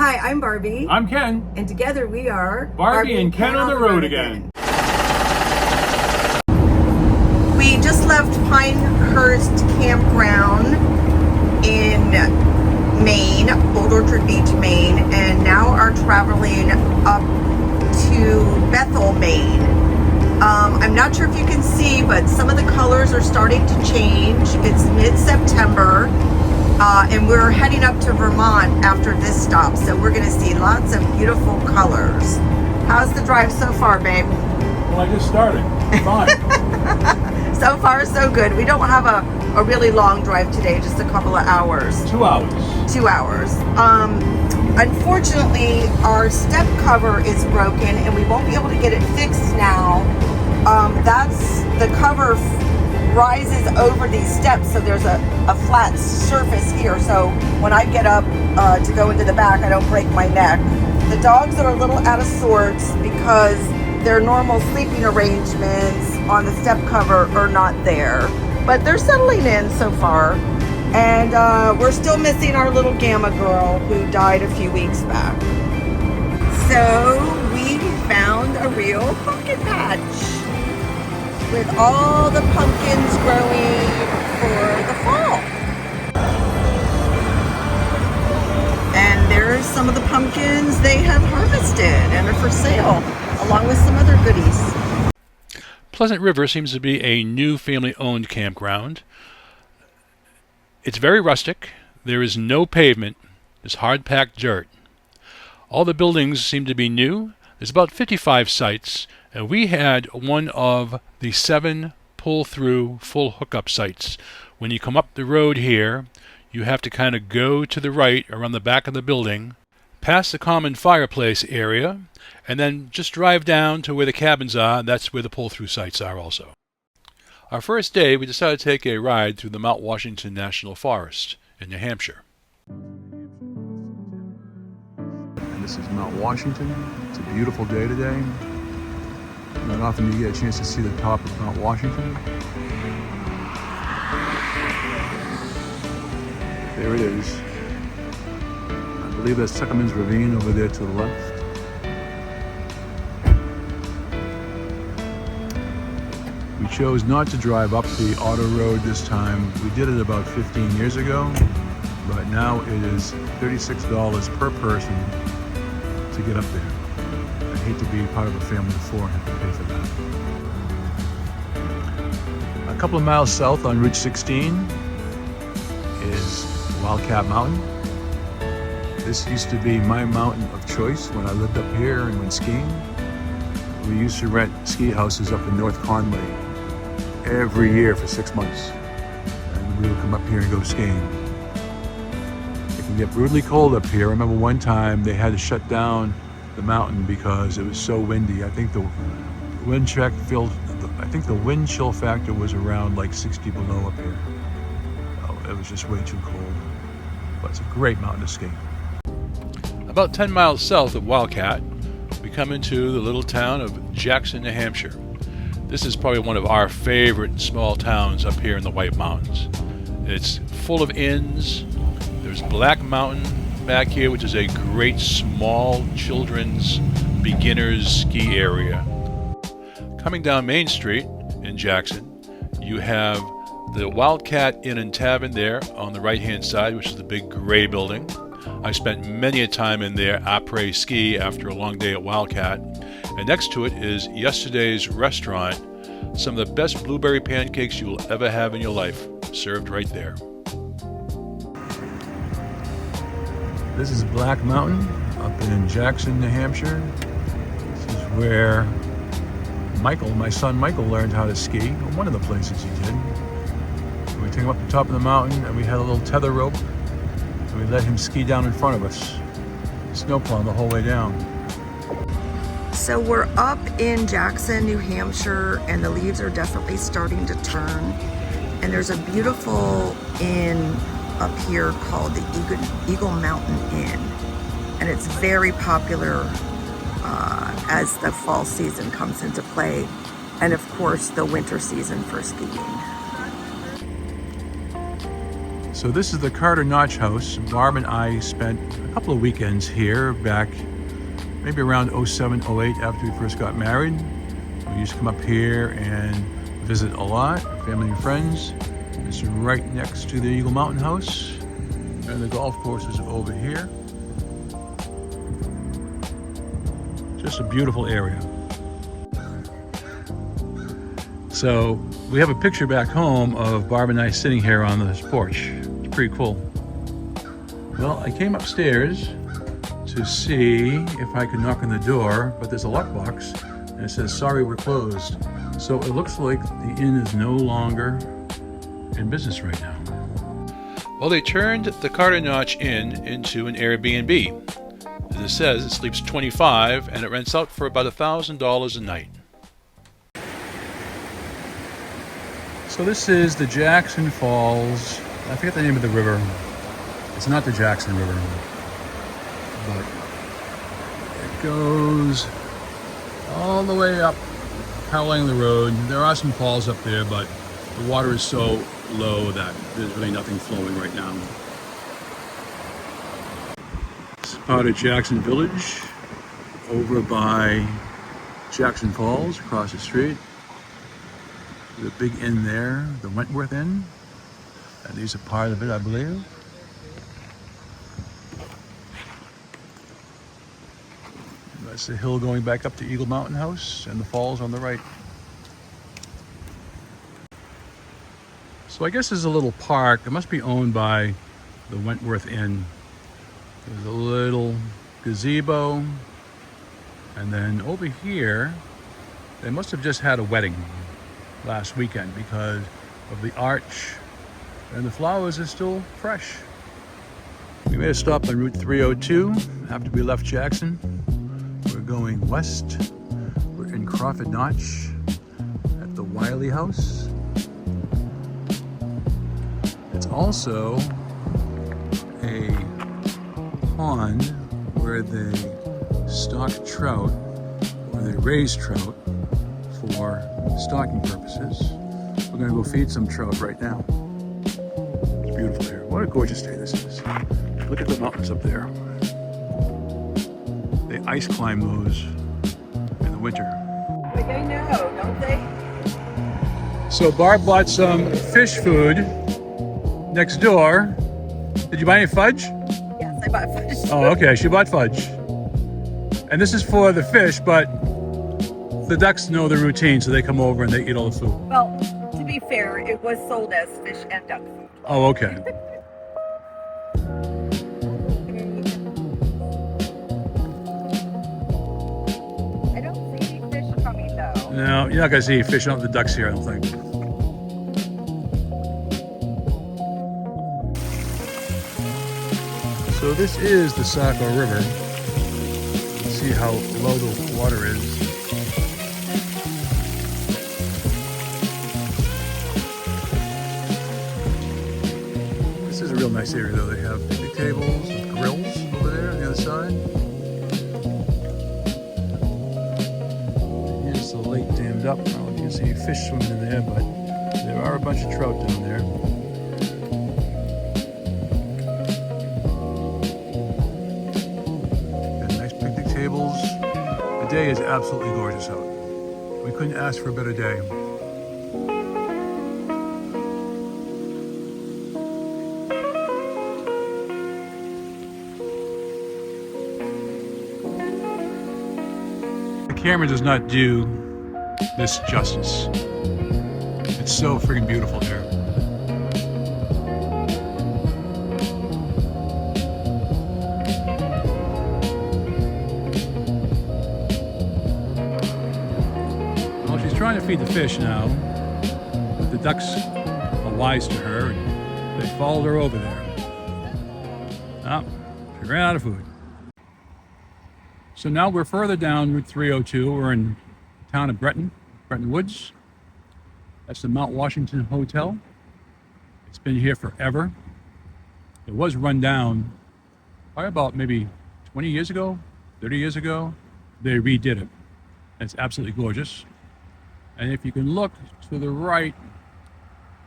Hi, I'm Barbie. I'm Ken. And together we are Barbie and Ken on the road again. We just left Pinehurst Campground in Maine, Old Orchard Beach, Maine, and now are traveling up to Bethel, Maine. I'm not sure if you can see, but some of the colors are starting to change. It's mid-September. And we're heading up to Vermont after this stop, so we're going to see lots of beautiful colors. How's the drive so far, babe? Well, I just started. Fine. So far, so good. We don't have a really long drive today, just a couple of hours. 2 hours. 2 hours. Unfortunately, our step cover is broken, and we won't be able to get it fixed now. The cover rises over these steps, so there's a flat surface here, so when I get up to go into the back, I don't break my neck. The dogs are a little out of sorts because their normal sleeping arrangements on the step cover are not there, but they're settling in so far. And we're still missing our little Gamma girl who died a few weeks back. So we found a real pumpkin patch with all the pumpkins growing for the fall. And there's some of the pumpkins they have harvested and are for sale, along with some other goodies. Pleasant River seems to be a new family-owned campground. It's very rustic. There is no pavement. It's hard-packed dirt. All the buildings seem to be new. There's about 55 sites, and we had one of the 7 pull-through full hookup sites. When you come up the road here, you have to kind of go to the right around the back of the building, past the common fireplace area, and then just drive down to where the cabins are. That's where the pull-through sites are also. Our first day, we decided to take a ride through the Mount Washington National Forest in New Hampshire. And this is Mount Washington. It's a beautiful day today. Not often do you get a chance to see the top of Mount Washington. There it is. I believe that's Tuckerman's Ravine over there to the left. We chose not to drive up the auto road this time. We did it about 15 years ago, but now it is $36 per person to get up there. I hate to be part of a family of 4 and have to pay for that. A couple of miles south on Route 16 is Wildcat Mountain. This used to be my mountain of choice when I lived up here and went skiing. We used to rent ski houses up in North Conway every year for 6 months. And we would come up here and go skiing. It can get brutally cold up here. I remember one time they had to shut down the mountain because it was so windy. I think the wind chill factor was around like 60 below up here. Oh, it was just way too cold. But it's a great mountain to ski. About 10 miles south of Wildcat, we come into the little town of Jackson, New Hampshire. This is probably one of our favorite small towns up here in the White Mountains. It's full of inns. There's Black Mountain back here, which is a great small children's beginners ski area. Coming down Main Street in Jackson, you have the Wildcat Inn and Tavern there on the right-hand side, which is the big gray building. I spent many a time in there après ski after a long day at Wildcat. And next to it is Yesterday's Restaurant. Some of the best blueberry pancakes you will ever have in your life, served right there. This is Black Mountain up in Jackson, New Hampshire. This is where my son Michael learned how to ski, or one of the places he did. We took him up the top of the mountain and we had a little tether rope and we let him ski down in front of us, snowplowing the whole way down. So we're up in Jackson, New Hampshire, and the leaves are definitely starting to turn. And there's a beautiful inn up here called the Eagle Mountain Inn. And it's very popular as the fall season comes into play. And of course, the winter season for skiing. So this is the Carter Notch house. Barb and I spent a couple of weekends here back maybe around 07, 08 after we first got married. We used to come up here and visit a lot, family and friends. It's right next to the Eagle Mountain house. And the golf course is over here. Just a beautiful area. So we have a picture back home of Barb and I sitting here on this porch. It's pretty cool. Well, I came upstairs to see if I could knock on the door, but there's a lockbox and it says, "Sorry, we're closed." So it looks like the inn is no longer in business right now. Well, they turned the Carter Notch Inn into an Airbnb. As it says, it sleeps 25 and it rents out for about $1,000 a night. So this is the Jackson Falls. I forget the name of the river. It's not the Jackson River, but it goes all the way up, paralleling the road. There are some falls up there, but the water is so low that there's really nothing flowing right now. It's part of Jackson Village, over by Jackson Falls, across the street. The big inn there, the Wentworth Inn, and these are part of it, I believe. That's the hill going back up to Eagle Mountain House and the falls on the right. So I guess there's a little park. It must be owned by the Wentworth Inn. There's a little gazebo. And then over here, they must have just had a wedding last weekend because of the arch, and the flowers are still fresh. We made a stop on Route 302 after we left Jackson. We're going west. We're in Crawford Notch at the Wiley House. It's also a pond where they stock trout, or they raise trout for stocking purposes. We're gonna go feed some trout right now. It's beautiful here. What a gorgeous day this is. Look at the mountains up there. They ice climb those in the winter. But they know, don't they? So Barb bought some fish food next door. Did you buy any fudge? Yes, I bought fudge. Oh, okay, she bought fudge. And this is for the fish, but the ducks know the routine, so they come over and they eat all the food. Well, to be fair, it was sold as fish and duck food. Oh, okay. I don't see any fish coming though. No, you're not gonna see fish on the ducks here, I don't think. So this is the Saco River. You can see how low the water is. This is a real nice area though. They have picnic tables with grills over there on the other side. Here's the lake dammed up. I don't know if you can see fish swimming in there, but there are a bunch of trout down there. Got nice picnic tables. The day is absolutely gorgeous out. We couldn't ask for a better day. The camera does not do this justice. It's so freaking beautiful here. Well, she's trying to feed the fish now, but the ducks are wise to her and they followed her over there. Ah, she ran out of food. So now we're further down Route 302. We're in the town of Bretton Woods. That's the Mount Washington Hotel. It's been here forever. It was run down probably about maybe 20 years ago, 30 years ago. They redid it. It's absolutely gorgeous. And if you can look to the right,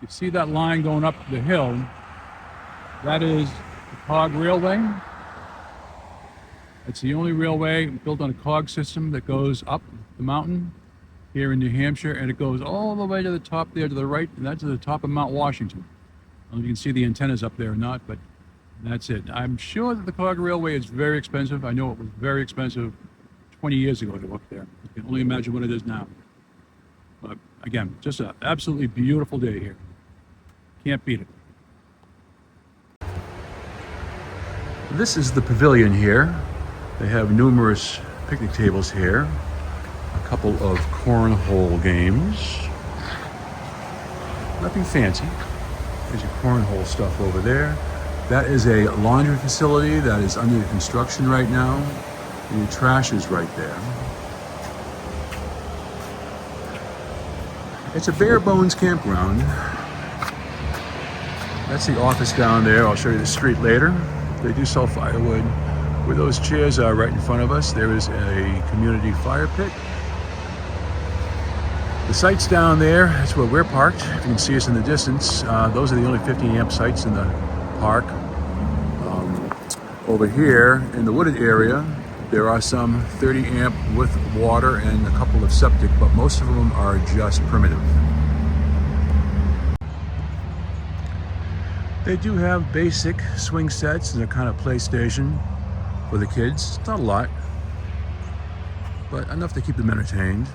you see that line going up the hill. That is the Cog Railway. It's the only railway built on a cog system that goes up the mountain here in New Hampshire, and it goes all the way to the top there to the right, and that's to the top of Mount Washington. I don't know if you can see the antennas up there or not, but that's it. I'm sure that the Cog Railway is very expensive. I know it was very expensive 20 years ago to go up there. You can only imagine what it is now. But again, just an absolutely beautiful day here. Can't beat it. This is the pavilion here. They have numerous picnic tables here, a couple of cornhole games. Nothing fancy. There's your cornhole stuff over there. That is a laundry facility that is under construction right now. And your trash is right there. It's a bare bones campground. That's the office down there. I'll show you the street later. They do sell firewood. Where those chairs are right in front of us, there is a community fire pit. The sites down there, that's where we're parked. If you can see us in the distance, those are the only 50 amp sites in the park. Over here in the wooded area, there are some 30 amp with water and a couple of septic, but most of them are just primitive. They do have basic swing sets and a kind of PlayStation for the kids. It's not a lot, but enough to keep them entertained.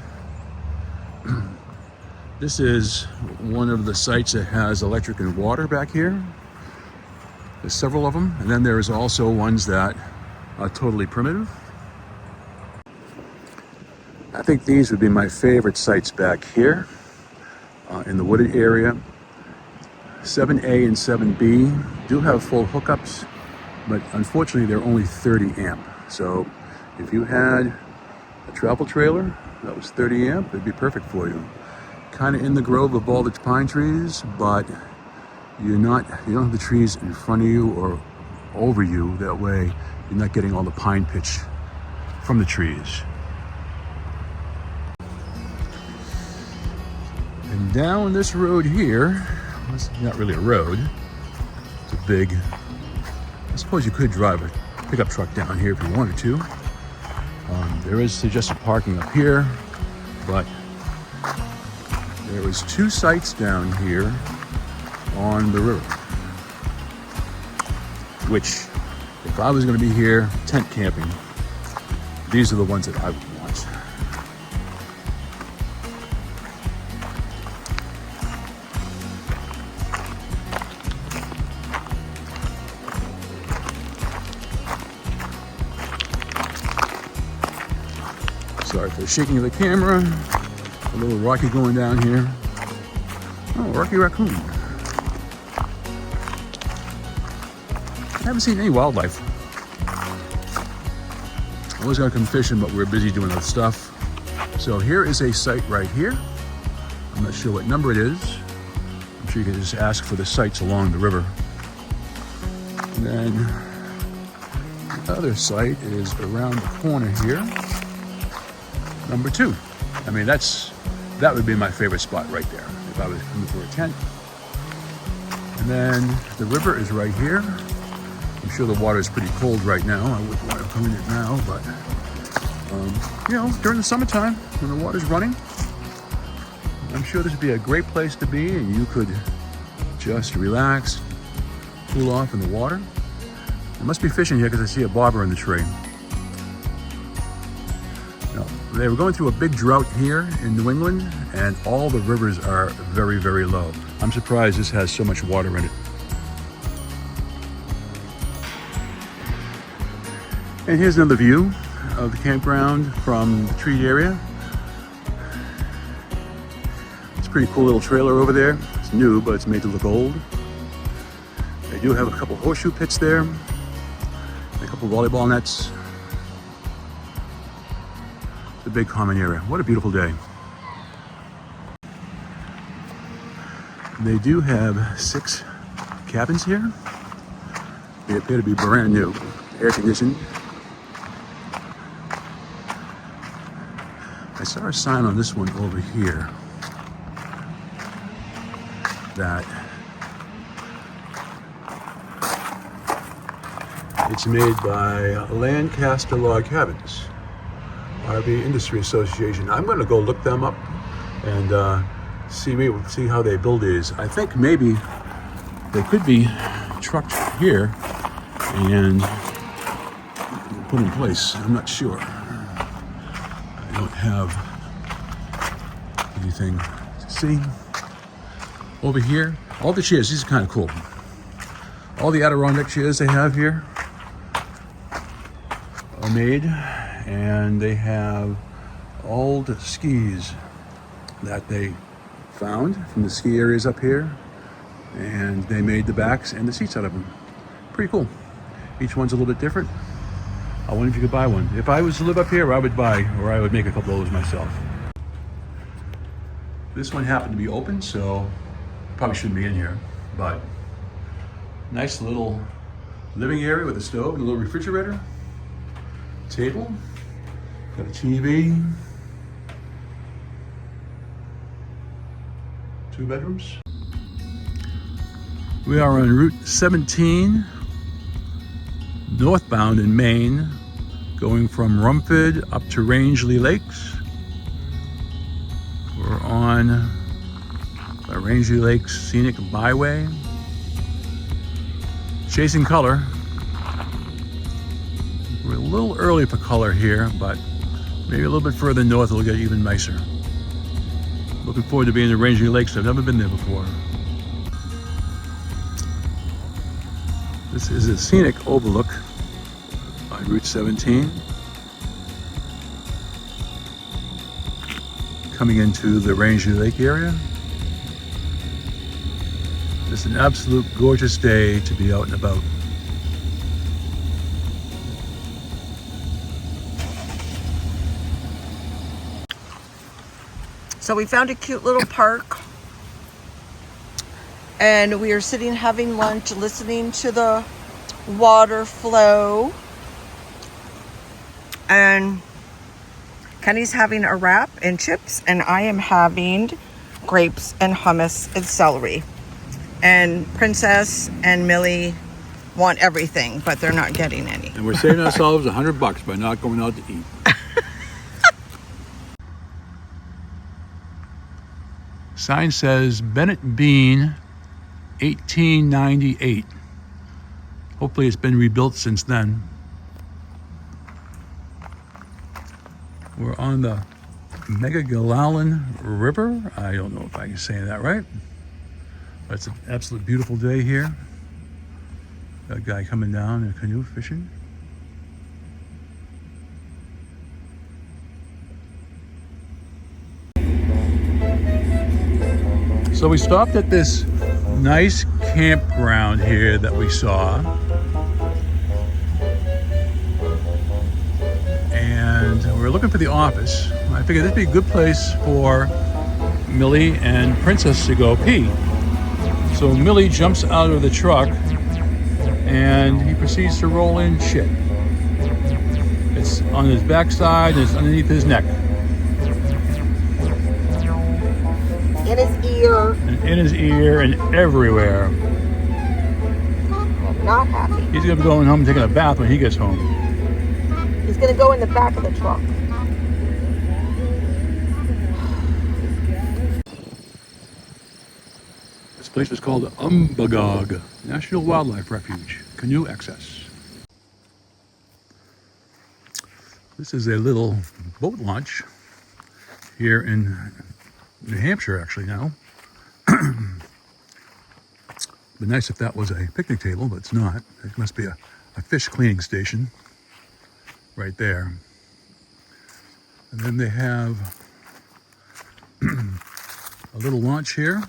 This is one of the sites that has electric and water back here. There's several of them, and then there's also ones that are totally primitive. I think these would be my favorite sites back here in the wooded area. 7A and 7B do have full hookups, but unfortunately they're only 30 amp. So if you had a travel trailer that was 30 amp, it'd be perfect for you. Kind of in the grove of all the pine trees, but you don't have the trees in front of you or over you. That way you're not getting all the pine pitch from the trees. And down this road here, it's not really a road, it's a big, I suppose you could drive a pickup truck down here if you wanted to. There is suggested parking up here, but there was 2 sites down here on the river, which if I was going to be here tent camping, these are the ones that I would want. Sorry for the shaking of the camera. A little rocky going down here. Oh, Rocky Raccoon. I haven't seen any wildlife. I was gonna come fishing, but we're busy doing other stuff. So here is a site right here. I'm not sure what number it is. I'm sure you can just ask for the sites along the river. And then the other site is around the corner here. Number 2. I mean, that would be my favorite spot right there if I was coming for a tent. And then the river is right here. I'm sure the water is pretty cold right now. I wouldn't want to come in it now, but you know, during the summertime when the water's running, I'm sure this would be a great place to be, and you could just relax, cool off in the water. There must be fishing here because I see a bobber in the tree. They were going through a big drought here in New England, and all the rivers are very, very low. I'm surprised this has so much water in it. And here's another view of the campground from the treat area. It's a pretty cool little trailer over there. It's new, but it's made to look old. They do have a couple horseshoe pits there, and a couple volleyball nets. The big common area. What a beautiful day. They do have 6 cabins here. They appear to be brand new, air conditioned. I saw a sign on this one over here that It's made by Lancaster Log Cabins, RV Industry Association. I'm going to go look them up and see how they build these. I think maybe they could be trucked here and put in place. I'm not sure. I don't have anything to see. Over here, all the chairs, these are kind of cool. All the Adirondack chairs they have here are made, and they have old skis that they found from the ski areas up here, and they made the backs and the seats out of them. Pretty cool. Each one's a little bit different. I wonder if you could buy one. If I was to live up here, I would buy, or I would make a couple of those myself. This one happened to be open, so probably shouldn't be in here, but nice little living area with a stove and a little refrigerator, table, got a TV, 2 bedrooms. We are on Route 17, northbound in Maine, going from Rumford up to Rangeley Lakes. We're on the Rangeley Lakes Scenic Byway. Chasing color. We're a little early for color here, but maybe a little bit further north it'll get even nicer. Looking forward to being in the Rangeley Lakes. I've never been there before. This is a scenic overlook on Route 17. Coming into the Rangeley Lake area. It's an absolute gorgeous day to be out and about. So we found a cute little park, and we are sitting having lunch, listening to the water flow. And Kenny's having a wrap and chips, and I am having grapes and hummus and celery. And Princess and Millie want everything, but they're not getting any. And we're saving ourselves $100 by not going out to eat. Sign says Bennett Bean, 1898. Hopefully it's been rebuilt since then. We're on the Megagalallen River. I don't know if I can say that right. But it's an absolute beautiful day here. Got a guy coming down in a canoe fishing. So we stopped at this nice campground here that we saw. And we're looking for the office. I figured this would be a good place for Millie and Princess to go pee. So Millie jumps out of the truck and he proceeds to roll in shit. It's on his backside and it's underneath his neck. In his ear. And in his ear and everywhere. Not happy. He's gonna be going home and taking a bath when he gets home. He's gonna go in the back of the truck. This place is called Umbagog National Wildlife Refuge, canoe access. This is a little boat launch here in New Hampshire, actually now. It'd be nice if that was a picnic table, but it's not. It must be a fish cleaning station right there. And then they have a little launch here.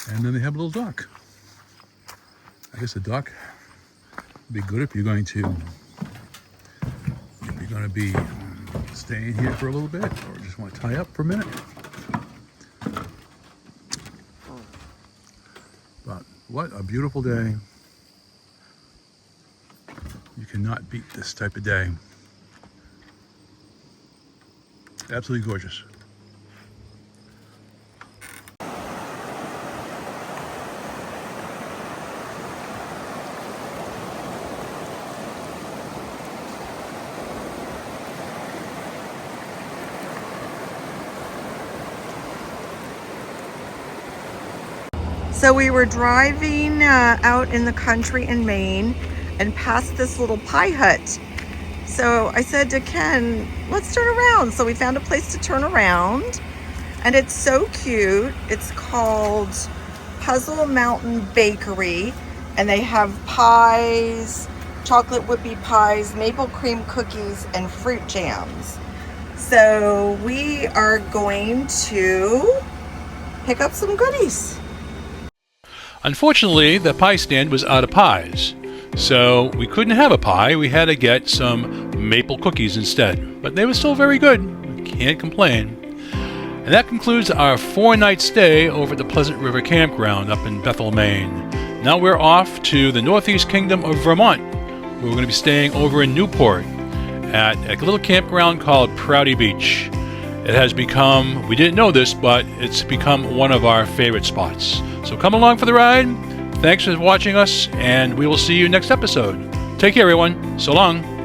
And then they have a little dock. I guess a dock would be good if you're going to be staying here for a little bit or just want to tie up for a minute. But what a beautiful day. You cannot beat this type of day. Absolutely gorgeous. So we were driving out in the country in Maine and passed this little pie hut. So I said to Ken, let's turn around. So we found a place to turn around, and it's so cute. It's called Puzzle Mountain Bakery, and they have pies, chocolate whippy pies, maple cream cookies, and fruit jams. So we are going to pick up some goodies. Unfortunately, the pie stand was out of pies, so we couldn't have a pie. We had to get some maple cookies instead, but they were still very good. Can't complain. And that concludes our 4-night stay over at the Pleasant River Campground up in Bethel, Maine. Now we're off to the Northeast Kingdom of Vermont. We're going to be staying over in Newport at a little campground called Prouty Beach. It has become, we didn't know this, but it's become one of our favorite spots. So come along for the ride. Thanks for watching us, and we will see you next episode. Take care, everyone. So long.